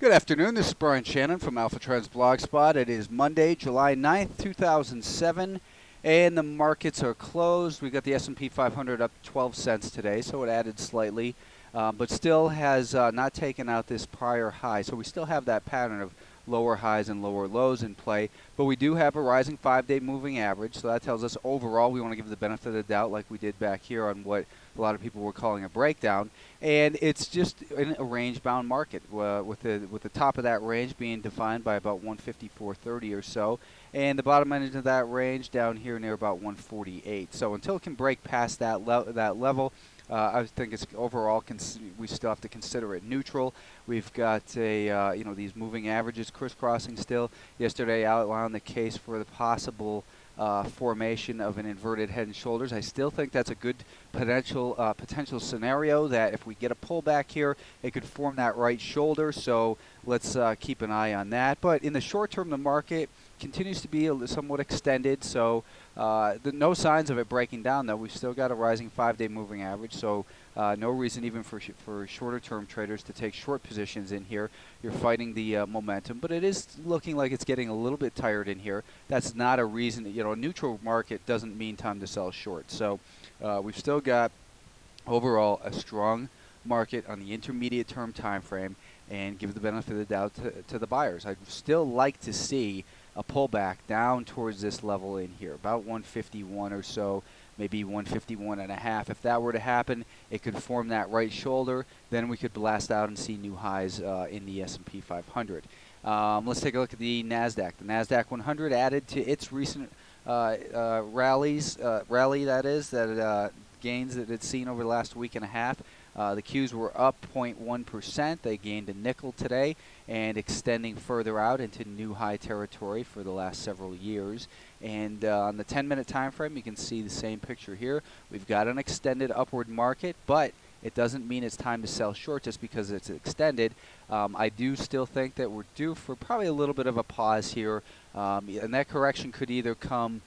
Good afternoon. This is Brian Shannon from Alpha Trends Blogspot. It is Monday, July 9th, 2007, and the markets are closed. We got the S&P 500 up 12 cents today, so it added slightly, but still has not taken out this prior high. So we still have that pattern of lower highs and lower lows in play, but we do have a rising 5-day moving average, so that tells us overall we want to give the benefit of the doubt like we did back here on what a lot of people were calling a breakdown, and it's just in a range-bound market with the top of that range being defined by about 154.30 or so, and the bottom end of that range down here near about 148. So until it can break past that level, I think it's overall we still have to consider it neutral. We've got a these moving averages crisscrossing still. Yesterday I outlined the case for the possible formation of an inverted head and shoulders. I still think that's a good potential scenario that if we get a pullback here, it could form that right shoulder. So let's keep an eye on that. But in the short term, the market continues to be somewhat extended. So no signs of it breaking down, though. We've still got a rising 5-day moving average. So no reason even for shorter term traders to take short positions in here. You're fighting the momentum, but it is looking like it's getting a little bit tired in here. That's not a reason. A neutral market doesn't mean time to sell short. So we've still got overall a strong market on the intermediate term time frame, and give the benefit of the doubt to the buyers. I'd still like to see a pullback down towards this level in here, about 151 or so, maybe 151.5. If that were to happen, it could form that right shoulder. Then we could blast out and see new highs in the S&P 500. Let's take a look at the Nasdaq. The Nasdaq 100 added to its recent rally gains that it's seen over the last week and a half. The Qs were up 0.1%. They gained a nickel today and extending further out into new high territory for the last several years. And on the 10-minute time frame, you can see the same picture here. We've got an extended upward market, but it doesn't mean it's time to sell short just because it's extended. I do still think that we're due for probably a little bit of a pause here, and that correction could either come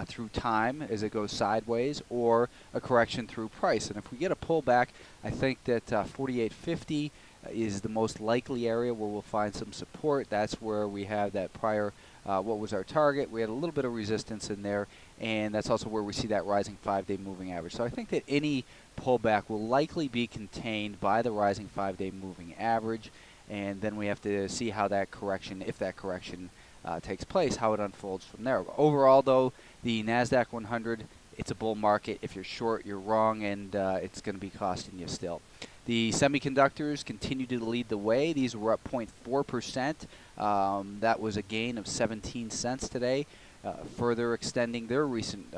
through time as it goes sideways, or a correction through price. And if we get a pullback, I think that 48.50 is the most likely area where we'll find some support. That's where we have that prior, what was our target. We had a little bit of resistance in there, and that's also where we see that rising 5-day moving average. So I think that any pullback will likely be contained by the rising 5-day moving average, and then we have to see how that correction, if that correction takes place, how it unfolds from there. Overall, though, the Nasdaq 100, it's a bull market. If you're short, you're wrong, and it's going to be costing you still. The semiconductors continue to lead the way. These were up 0.4%. That was a gain of 17 cents today, further extending their recent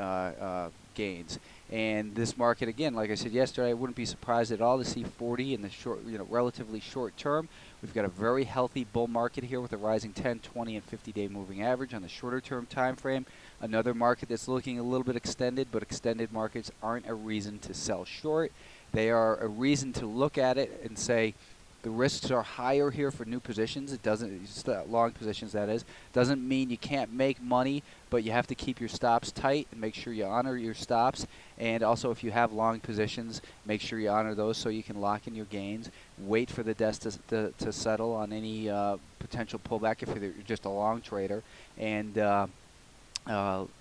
gains. And this market, again, like I said yesterday, I wouldn't be surprised at all to see 40 in the short, relatively short term. We've got a very healthy bull market here with a rising 10, 20, and 50-day moving average on the shorter term time frame. Another market that's looking a little bit extended, but extended markets aren't a reason to sell short. They are a reason to look at it and say, the risks are higher here for new positions. It doesn't, long positions that is, doesn't mean you can't make money, but you have to keep your stops tight and make sure you honor your stops. And also, if you have long positions, make sure you honor those so you can lock in your gains. Wait for the dust to settle on any potential pullback if you're just a long trader, and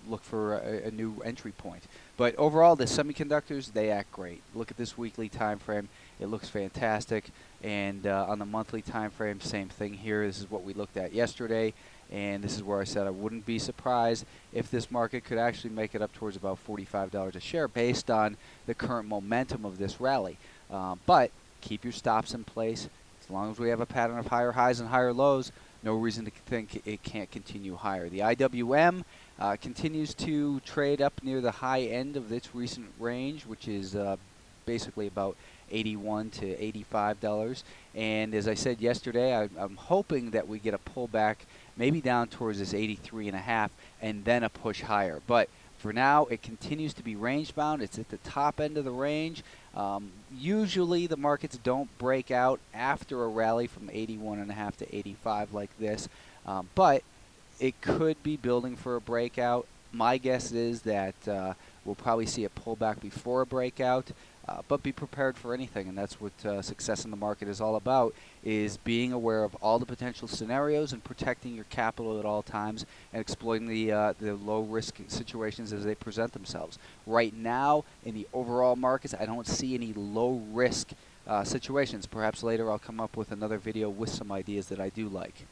look for a new entry point. But overall, the semiconductors, they act great. Look at this weekly time frame. It looks fantastic. And on the monthly time frame, same thing here. This is what we looked at yesterday. And this is where I said I wouldn't be surprised if this market could actually make it up towards about $45 a share based on the current momentum of this rally. But keep your stops in place. As long as we have a pattern of higher highs and higher lows, no reason to think it can't continue higher. The IWM continues to trade up near the high end of its recent range, which is basically about $81 to $85. And as I said yesterday, I'm hoping that we get a pullback maybe down towards this 83.5 and then a push higher. But for now, it continues to be range bound. It's at the top end of the range. Usually the markets don't break out after a rally from 81.5 to 85 like this, but it could be building for a breakout. My guess is that we'll probably see a pullback before a breakout. but be prepared for anything, and that's what success in the market is all about, is being aware of all the potential scenarios and protecting your capital at all times and exploiting the low-risk situations as they present themselves. Right now, in the overall markets, I don't see any low-risk situations. Perhaps later I'll come up with another video with some ideas that I do like.